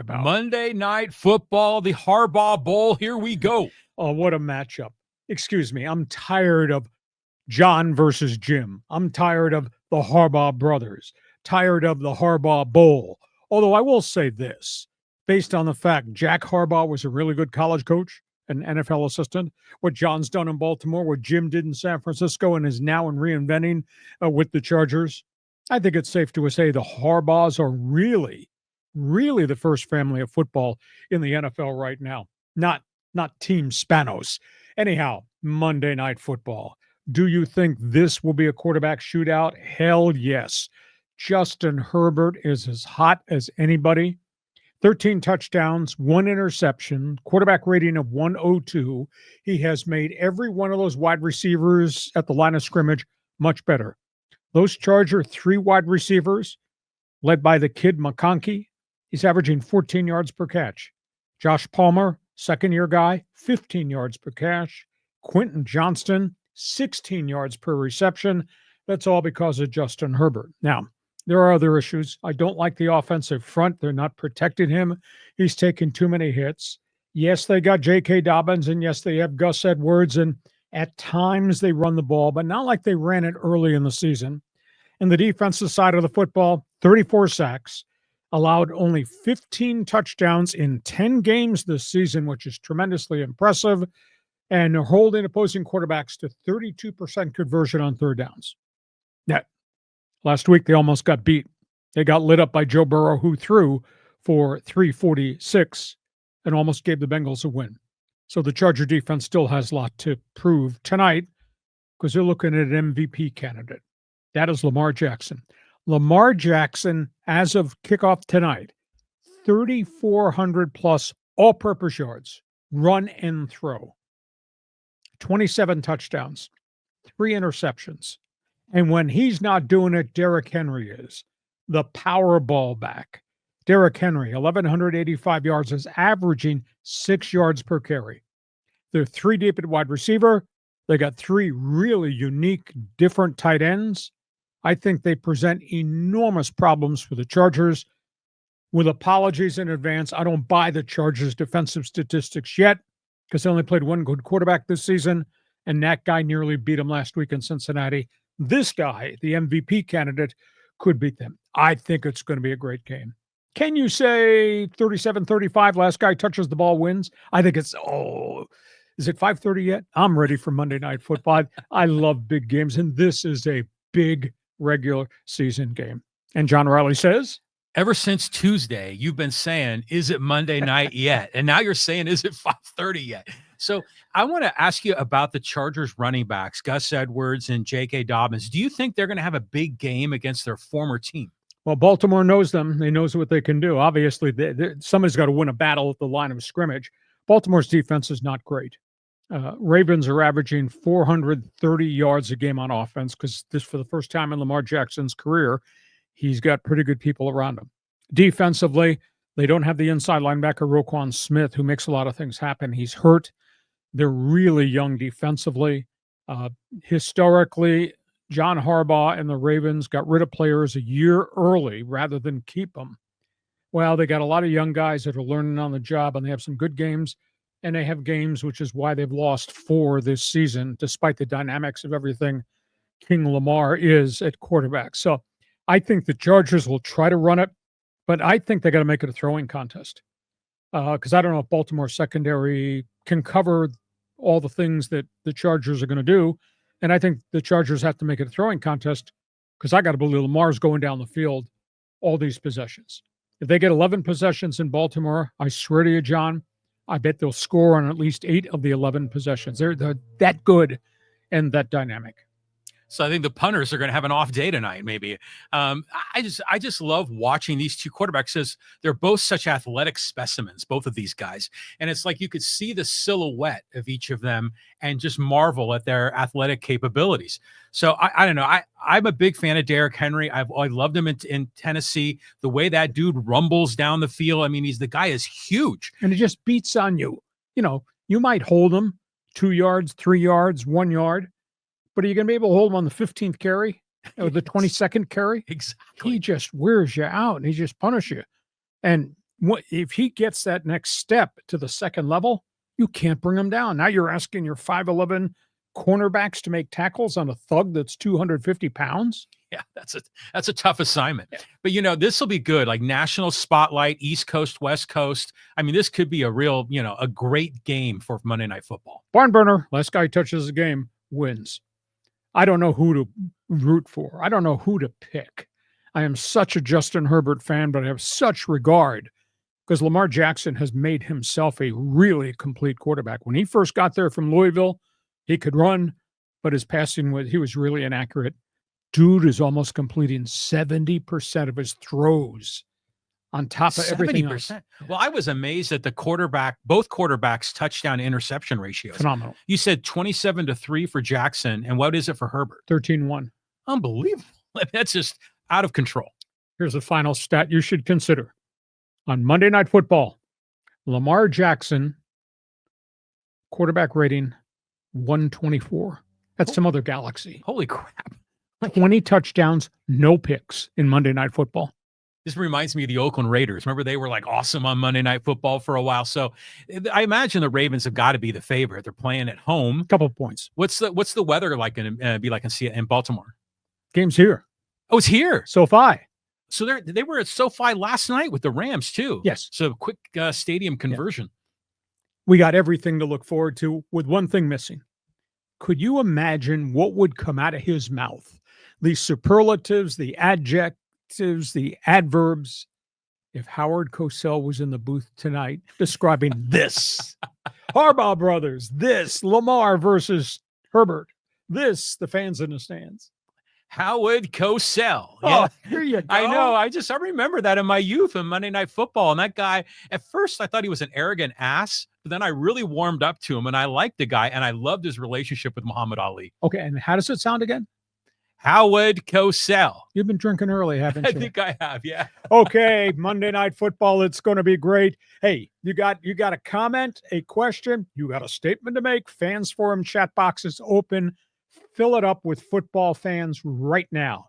about. Monday Night Football, the Harbaugh Bowl. Here we go. Oh, what a matchup. Excuse me. I'm tired of John versus Jim. I'm tired of the Harbaugh brothers, tired of the Harbaugh Bowl. Although I will say this, based on the fact Jack Harbaugh was a really good college coach, an NFL assistant, what John's done in Baltimore, what Jim did in San Francisco, and is now in reinventing with the Chargers, I think it's safe to say the Harbaughs are really, really the first family of football in the NFL right now, not Team Spanos. Anyhow, Monday Night Football. Do you think this will be a quarterback shootout? Hell yes. Justin Herbert is as hot as anybody. 13 touchdowns, 1 interception, quarterback rating of 102. He has made every one of those wide receivers at the line of scrimmage much better. Those Charger 3 wide receivers, led by the kid McConkey, he's averaging 14 yards per catch. Josh Palmer, second-year guy, 15 yards per catch. Quentin Johnston, 16 yards per reception. That's all because of Justin Herbert. Now, there are other issues. I don't like the offensive front. They're not protecting him. He's taken too many hits. Yes, they got J.K. Dobbins, and yes, they have Gus Edwards, and at times they run the ball, but not like they ran it early in the season. And the defensive side of the football, 34 sacks, allowed only 15 touchdowns in 10 games this season, which is tremendously impressive, and they're holding opposing quarterbacks to 32% conversion on third downs. Now, last week they almost got beat. They got lit up by Joe Burrow, who threw for 346 and almost gave the Bengals a win. So the Charger defense still has a lot to prove tonight because they're looking at an MVP candidate. That is Lamar Jackson. Lamar Jackson, as of kickoff tonight, 3,400 plus all-purpose yards, run and throw. 27 touchdowns, 3 interceptions. And when he's not doing it, Derrick Henry is. The Powerball back. Derrick Henry, 1,185 yards, is averaging 6 yards per carry. They're 3 deep at wide receiver. They got 3 really unique, different tight ends. I think they present enormous problems for the Chargers. With apologies in advance, I don't buy the Chargers' defensive statistics yet because they only played 1 good quarterback this season, and that guy nearly beat them last week in Cincinnati. This guy, the MVP candidate, could beat them. I think it's going to be a great game. Can you say 37-35, last guy touches the ball wins? I think it's, is it 5:30 yet? I'm ready for Monday Night Football. I love big games, and this is a big regular season game. And John Riley says, ever since Tuesday, you've been saying, is it Monday night yet? And now you're saying, is it 5:30 yet? So I want to ask you about the Chargers running backs, Gus Edwards and J.K. Dobbins. Do you think they're going to have a big game against their former team? Well, Baltimore knows them. They knows what they can do. Obviously, somebody's got to win a battle at the line of scrimmage. Baltimore's defense is not great. Ravens are averaging 430 yards a game on offense because this, for the first time in Lamar Jackson's career, he's got pretty good people around him. Defensively, they don't have the inside linebacker Roquan Smith, who makes a lot of things happen. He's hurt. They're really young defensively. Historically, John Harbaugh and the Ravens got rid of players a year early rather than keep them. Well, they got a lot of young guys that are learning on the job, and they have some good games, and they have games, which is why they've lost 4 this season, despite the dynamics of everything King Lamar is at quarterback. So I think the Chargers will try to run it, but I think they got to make it a throwing contest because I don't know if Baltimore secondary can cover all the things that the Chargers are going to do. And I think the Chargers have to make it a throwing contest because I got to believe Lamar's going down the field all these possessions. If they get 11 possessions in Baltimore, I swear to you, John, I bet they'll score on at least 8 of the 11 possessions. They're that good and that dynamic. So I think the punters are going to have an off day tonight, maybe. I just love watching these two quarterbacks because they're both such athletic specimens, both of these guys. And it's like you could see the silhouette of each of them and just marvel at their athletic capabilities. So I don't know. I'm a big fan of Derrick Henry. I loved him in Tennessee. The way that dude rumbles down the field. I mean, the guy is huge. And it just beats on you. You know, you might hold him 2 yards, 3 yards, 1 yard. But are you going to be able to hold him on the 15th carry or the 22nd carry? Exactly. He just wears you out and he just punishes you. And if he gets that next step to the second level, you can't bring him down. Now you're asking your 5'11" cornerbacks to make tackles on a thug that's 250 pounds. Yeah, that's a tough assignment. Yeah. But this will be good. Like national spotlight, East Coast, West Coast. I mean, this could be a real, a great game for Monday Night Football. Barn burner. Last guy touches the game wins. I don't know who to root for. I don't know who to pick. I am such a Justin Herbert fan, but I have such regard because Lamar Jackson has made himself a really complete quarterback. When he first got there from Louisville, he could run, but his passing he was really inaccurate. Dude is almost completing 70% of his throws on top of everything else. Well, I was amazed at both quarterbacks touchdown interception ratios. Phenomenal. You said 27-3 for Jackson. And what is it for Herbert? 13-1. Unbelievable. That's just out of control. Here's a final stat you should consider. On Monday Night Football, Lamar Jackson, quarterback rating 124. That's some other galaxy. Holy crap. 20 touchdowns, no picks in Monday Night Football. This reminds me of the Oakland Raiders. Remember, they were like awesome on Monday Night Football for a while. So I imagine the Ravens have got to be the favorite. They're playing at home. Couple of points. What's the weather like going to be like in Baltimore? Game's here. Oh, it's here. SoFi. So they were at SoFi last night with the Rams too. Yes. So quick stadium conversion. Yeah. We got everything to look forward to with one thing missing. Could you imagine what would come out of his mouth? The superlatives, the adjectives, the adverbs. If Howard Cosell was in the booth tonight describing this, Harbaugh brothers, this, Lamar versus Herbert, this, the fans in the stands. Howard Cosell. Yeah. Oh, here you go. I know. I remember that in my youth in Monday Night Football. And that guy, at first, I thought he was an arrogant ass, but then I really warmed up to him and I liked the guy and I loved his relationship with Muhammad Ali. Okay. And how does it sound again? Howard Cosell. You've been drinking early, haven't you? I think I have, yeah. Okay, Monday Night Football, it's going to be great. Hey, you got a comment, a question, you got a statement to make. Fans Forum chat box is open. Fill it up with football fans right now.